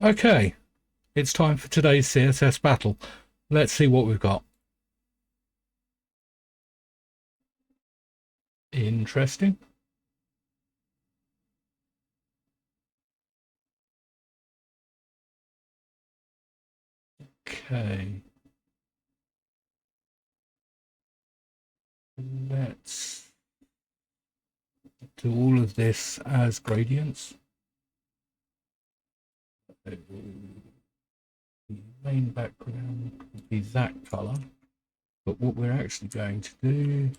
Okay, it's time for today's CSS battle. Let's see what we've got. Interesting. Okay, let's do all of this as gradients. The main background will be that color, but what we're actually going to do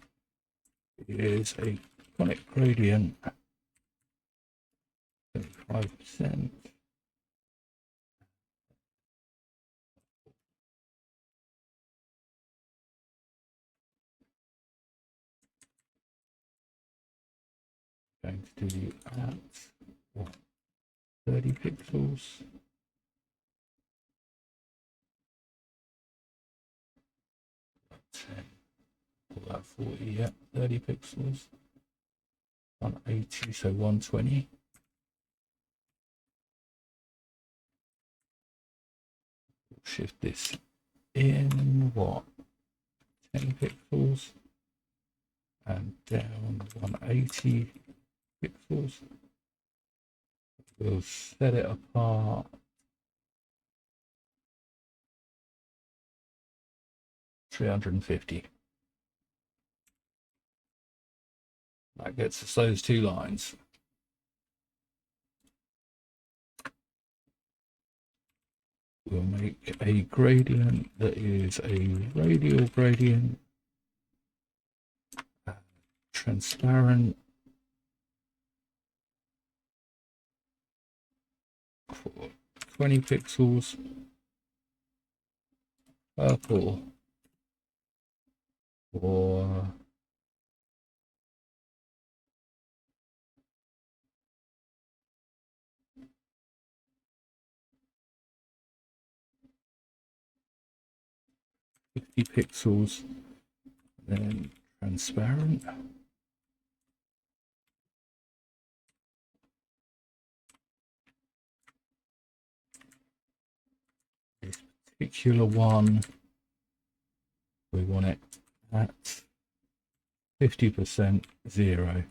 is a conic-gradient 75%. Going to do at what, 30 pixels. Call that 40, yeah, 30 pixels. 180, so 120. Shift this in what, 10 pixels, and down 180 pixels. We'll set it apart 350. That gets us those two lines. We'll make a gradient that is a radial gradient, transparent, for 20 pixels, purple for 50 pixels, then transparent. This particular one, we want it at 50% 0.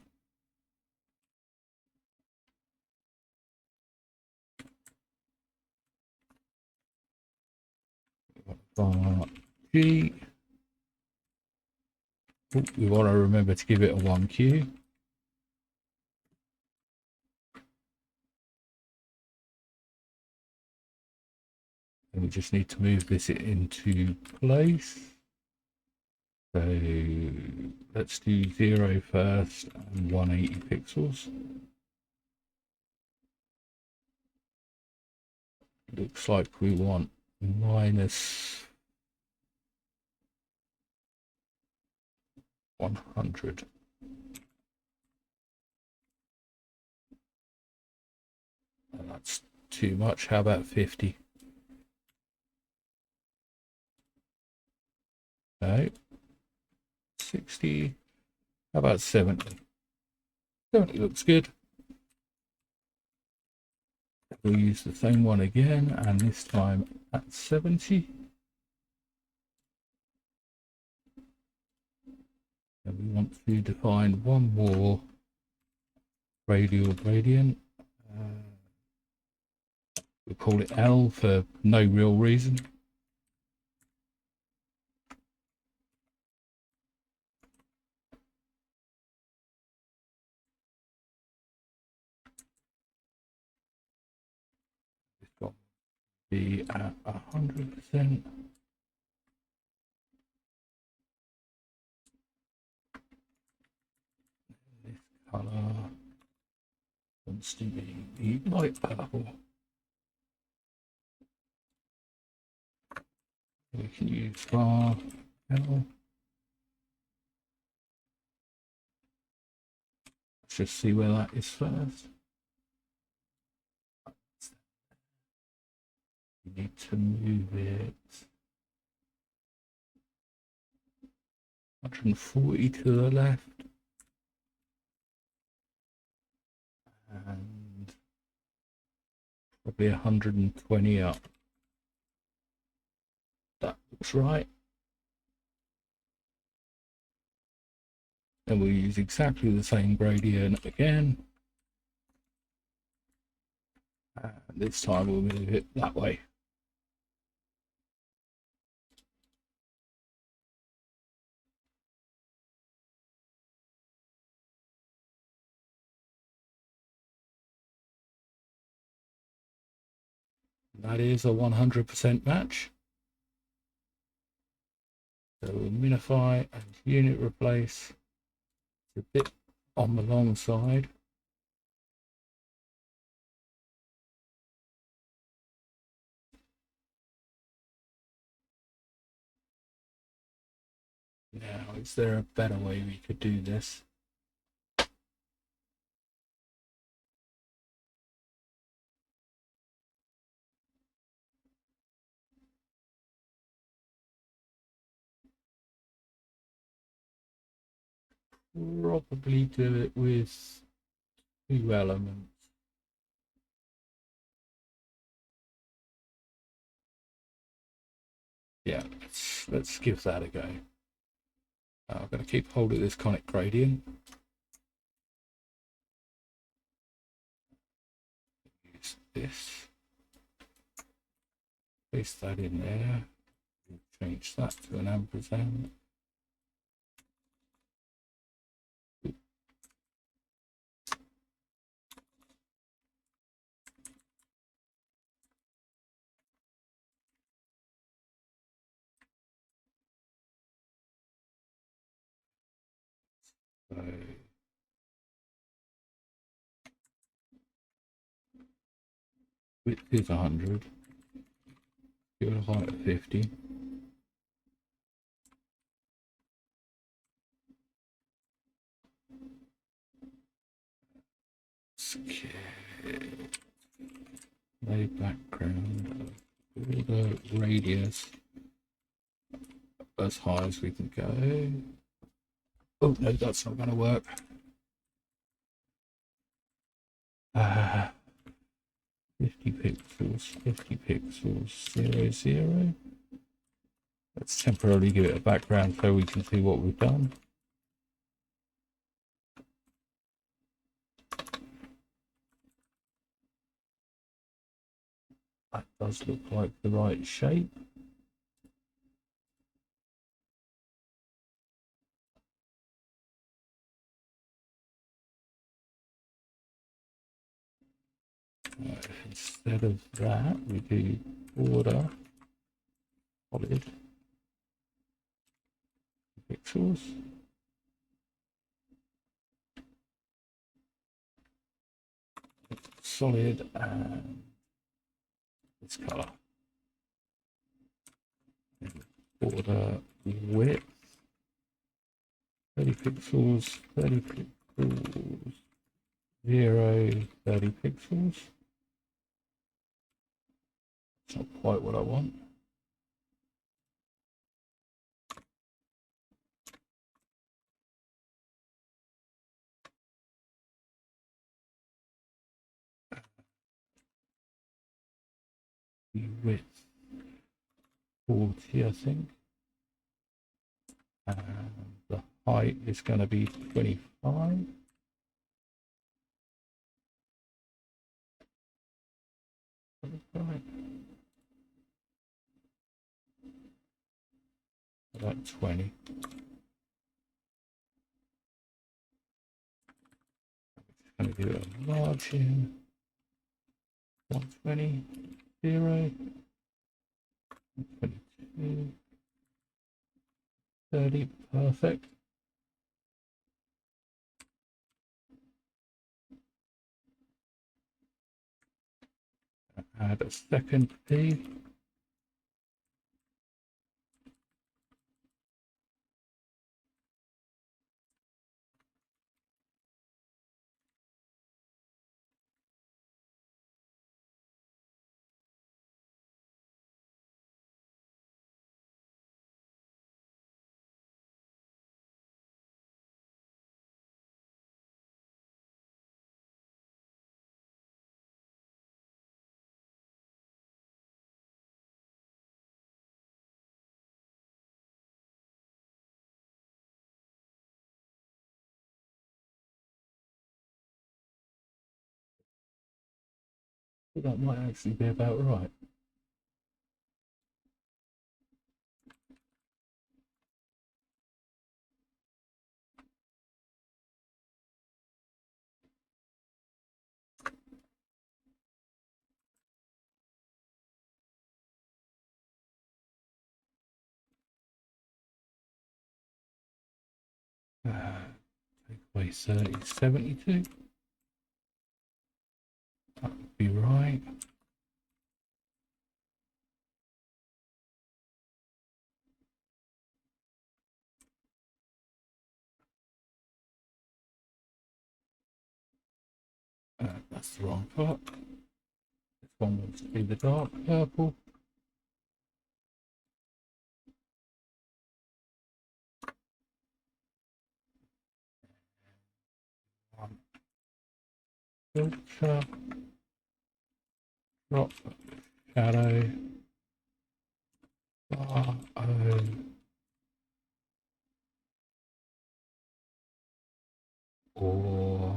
Bar G. Ooh, we want to remember to give it a 1Q. And we just need to move this into place. So let's do 0 first and 180 pixels. Looks like we want minus 100. And that's too much. How about 50? No. 60. How about 70? 70 looks good. We'll use the same one again, and this time at 70. And we want to define one more radial gradient. We'll call it L for no real reason. It's got to be at 100%. This color wants to be the light purple. We can use bar L. Let's just see where that is first. We need to move it 140 to the left and Probably 120 up. That looks right. And we'll use exactly the same gradient again. And this time we'll move it that way. That is a 100% match. So we'll minify and unit replace. It's a bit on the long side. Now, is there a better way we could do this? Probably do it with 2 elements. Yeah, let's give that a go. I'm going to keep hold of this conic gradient. Use this. Paste that in there. Change that to an ampersand. So width is 100. Give it a height of 50. Lay background. The radius as high as we can go. Oh no, that's not going to work. 50 pixels, 50 pixels, 0, 0. Let's temporarily give it a background so we can see what we've done. That does look like the right shape. Right, instead of that, we do border solid pixels. Solid and this color. Border width 30 pixels, 30 pixels, 0, 30 pixels. It's not quite what I want. The width 40, I think. And the height is going to be 25. Right. About 20. I'm going to do a margin 120, 0, 22, 30, perfect. Add a second P. But that might actually be about right. Take away 30, 72. That would be right. That's the wrong part. This one wants to be the dark purple. Filter, drop, shadow, bar, O, or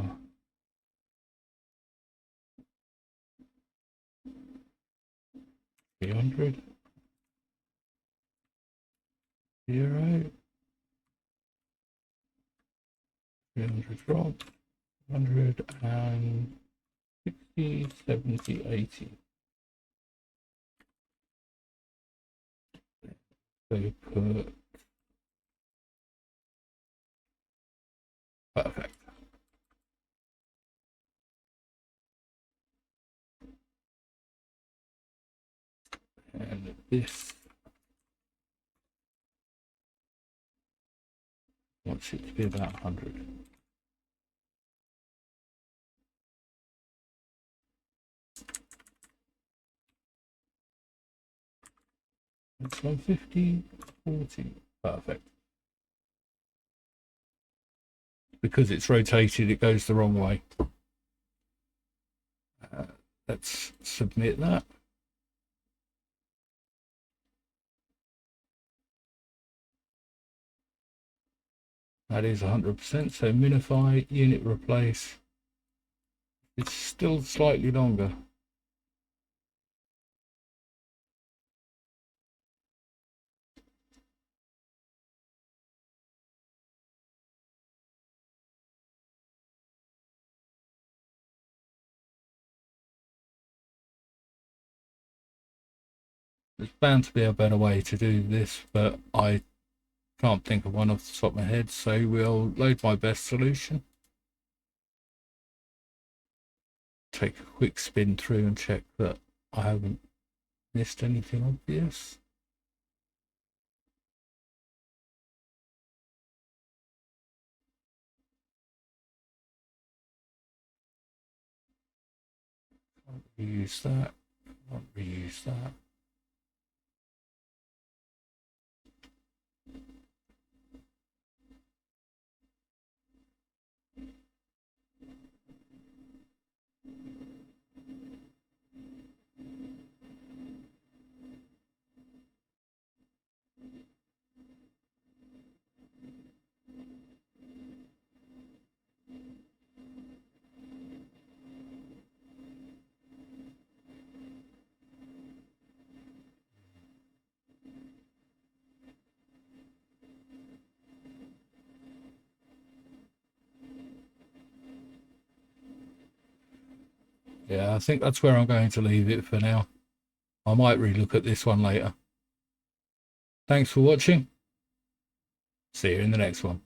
300, 0, 300 drop, 160, 70, 80. So put perfect. And this wants it to be about 100. It's 150, 40. Perfect. Because it's rotated, it goes the wrong way. Let's submit that. That is 100%. So minify, unit replace. It's still slightly longer. There's bound to be a better way to do this, but I can't think of one off the top of my head, so we'll load my best solution. Take a quick spin through and check that I haven't missed anything obvious. Can't reuse that. Can't reuse that. Yeah, I think that's where I'm going to leave it for now. I might relook at this one later. Thanks for watching. See you in the next one.